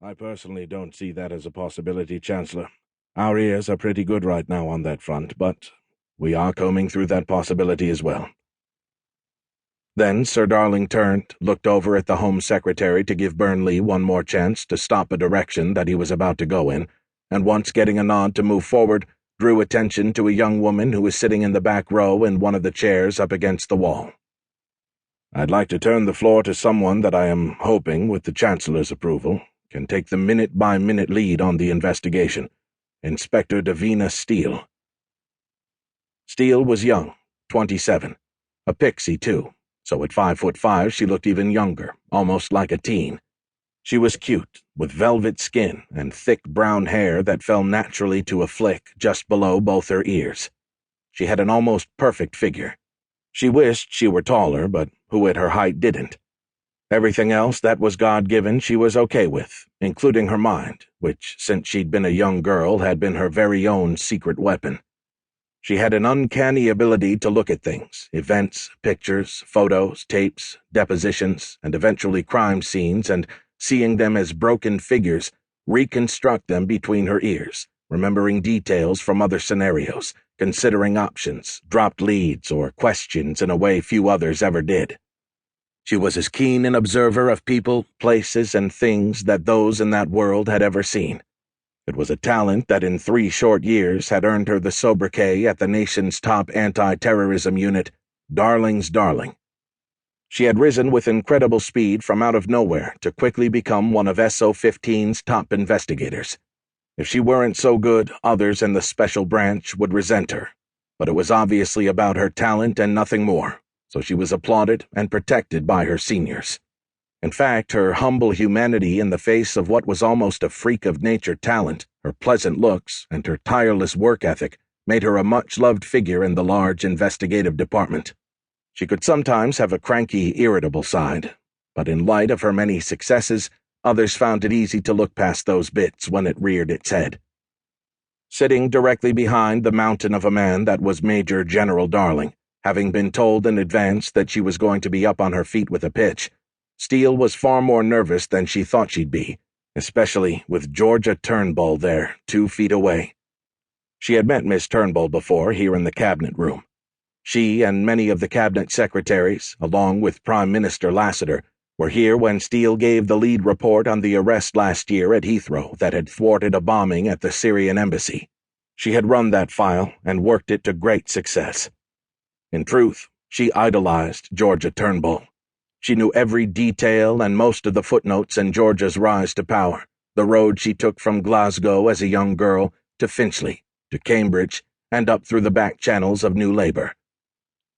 I personally don't see that as a possibility, Chancellor. Our ears are pretty good right now on that front, but we are combing through that possibility as well. Then Sir Darling turned, looked over at the Home Secretary to give Burnley one more chance to stop a direction that he was about to go in, and once getting a nod to move forward, drew attention to a young woman who was sitting in the back row in one of the chairs up against the wall. I'd like to turn the floor to someone that I am hoping, with the Chancellor's approval, can take the minute-by-minute lead on the investigation. Inspector Davina Steele. Steele was young, 27. A pixie, too, so at 5'5" she looked even younger, almost like a teen. She was cute, with velvet skin and thick brown hair that fell naturally to a flick just below both her ears. She had an almost perfect figure. She wished she were taller, but who at her height didn't? Everything else that was God-given she was okay with, including her mind, which, since she'd been a young girl, had been her very own secret weapon. She had an uncanny ability to look at things, events, pictures, photos, tapes, depositions, and eventually crime scenes, and, seeing them as broken figures, reconstruct them between her ears, remembering details from other scenarios, considering options, dropped leads, or questions in a way few others ever did. She was as keen an observer of people, places, and things that those in that world had ever seen. It was a talent that in 3 short years had earned her the sobriquet at the nation's top anti-terrorism unit, Darling's Darling. She had risen with incredible speed from out of nowhere to quickly become one of SO-15's top investigators. If she weren't so good, others in the special branch would resent her, but it was obviously about her talent and nothing more, so she was applauded and protected by her seniors. In fact, her humble humanity in the face of what was almost a freak-of-nature talent, her pleasant looks, and her tireless work ethic made her a much-loved figure in the large investigative department. She could sometimes have a cranky, irritable side, but in light of her many successes, others found it easy to look past those bits when it reared its head. Sitting directly behind the mountain of a man that was Major General Darling, having been told in advance that she was going to be up on her feet with a pitch, Steele was far more nervous than she thought she'd be, especially with Georgia Turnbull there, 2 feet away. She had met Miss Turnbull before here in the cabinet room. She and many of the cabinet secretaries, along with Prime Minister Lassiter, were here when Steele gave the lead report on the arrest last year at Heathrow that had thwarted a bombing at the Syrian embassy. She had run that file and worked it to great success. In truth, she idolized Georgia Turnbull. She knew every detail and most of the footnotes in Georgia's rise to power, the road she took from Glasgow as a young girl to Finchley, to Cambridge, and up through the back channels of New Labour.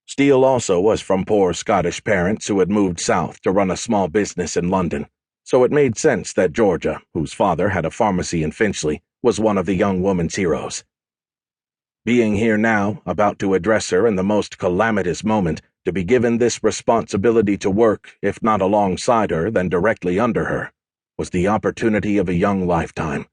Steele also was from poor Scottish parents who had moved south to run a small business in London, so it made sense that Georgia, whose father had a pharmacy in Finchley, was one of the young woman's heroes. Being here now, about to address her in the most calamitous moment, to be given this responsibility to work, if not alongside her, then directly under her, was the opportunity of a young lifetime.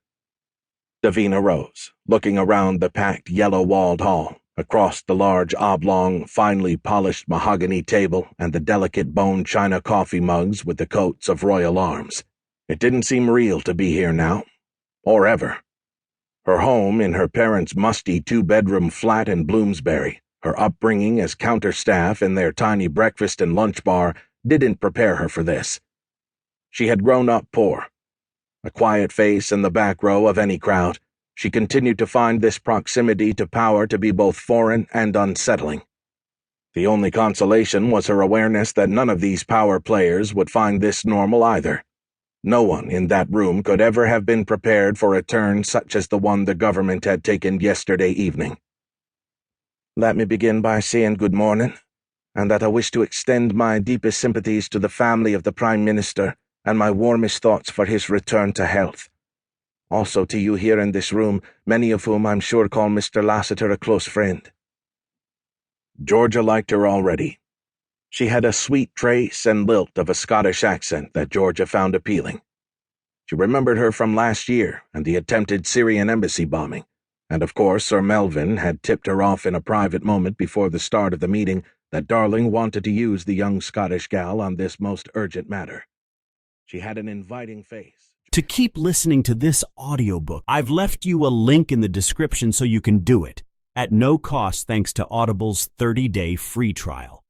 Davina rose, looking around the packed yellow-walled hall, across the large oblong, finely polished mahogany table and the delicate bone china coffee mugs with the coats of royal arms. It didn't seem real to be here now, or ever. Her home in her parents' musty 2-bedroom flat in Bloomsbury, her upbringing as counter-staff in their tiny breakfast and lunch bar, didn't prepare her for this. She had grown up poor. A quiet face in the back row of any crowd, she continued to find this proximity to power to be both foreign and unsettling. The only consolation was her awareness that none of these power players would find this normal either. No one in that room could ever have been prepared for a turn such as the one the government had taken yesterday evening. Let me begin by saying good morning, and that I wish to extend my deepest sympathies to the family of the Prime Minister and my warmest thoughts for his return to health. Also to you here in this room, many of whom I'm sure call Mr. Lassiter a close friend. Georgia liked her already. She had a sweet trace and lilt of a Scottish accent that Georgia found appealing. She remembered her from last year and the attempted Syrian embassy bombing, and of course Sir Melvin had tipped her off in a private moment before the start of the meeting that Darling wanted to use the young Scottish gal on this most urgent matter. She had an inviting face. To keep listening to this audiobook, I've left you a link in the description so you can do it, at no cost thanks to Audible's 30-day free trial.